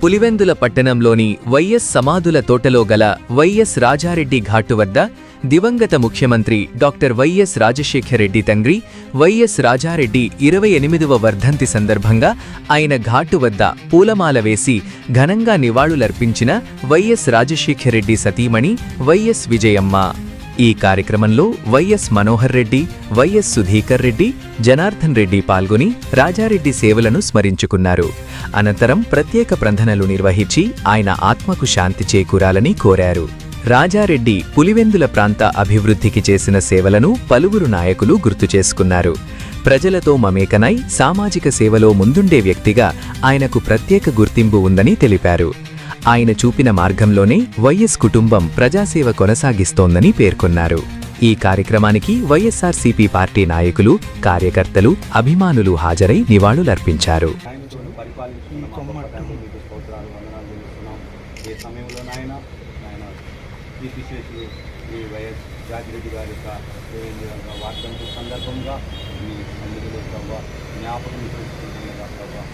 పులివెందుల పట్టణంలోని వైఎస్ సమాధుల తోటలో గల వైఎస్ రాజారెడ్డి ఘాటు వద్ద దివంగత ముఖ్యమంత్రి డాక్టర్ వైఎస్ రాజశేఖర్ రెడ్డి తండ్రి వైఎస్ రాజారెడ్డి 28వ వర్ధంతి సందర్భంగా ఆయన ఘాటు వద్ద పూలమాల వేసి ఘనంగా నివాళులర్పించిన వైఎస్ రాజశేఖర్ రెడ్డి సతీమణి వైఎస్ విజయమ్మ. ఈ కార్యక్రమంలో వైఎస్ మనోహర్ రెడ్డి, వైఎస్ సుధీకర్ రెడ్డి, జనార్దన్ రెడ్డి పాల్గొని రాజారెడ్డి సేవలను స్మరించుకున్నారు. అనంతరం ప్రత్యేక ప్రార్థనలు నిర్వహించి ఆయన ఆత్మకు శాంతి చేకూరాలని కోరారు. రాజారెడ్డి పులివెందుల ప్రాంత అభివృద్ధికి చేసిన సేవలను పలువురు నాయకులు గుర్తు చేసుకున్నారు. ప్రజలతో మమేకనై సామాజిక సేవలో ముందుండే వ్యక్తిగా ఆయనకు ప్రత్యేక గుర్తింపు ఉందని తెలిపారు. ఆయన చూపిన మార్గంలోనే వైఎస్ కుటుంబం ప్రజాసేవ కొనసాగిస్తోందని పేర్కొన్నారు. ఈ కార్యక్రమానికి వైఎస్ఆర్సీపీ పార్టీ నాయకులు, కార్యకర్తలు, అభిమానులు హాజరై నివాళులర్పించారు. జాగిరెడ్డి గారి యొక్క వార్తంతి సందర్భంగా మీ సన్నిధిలో జ్ఞాపకం చేసుకుంటున్నారా?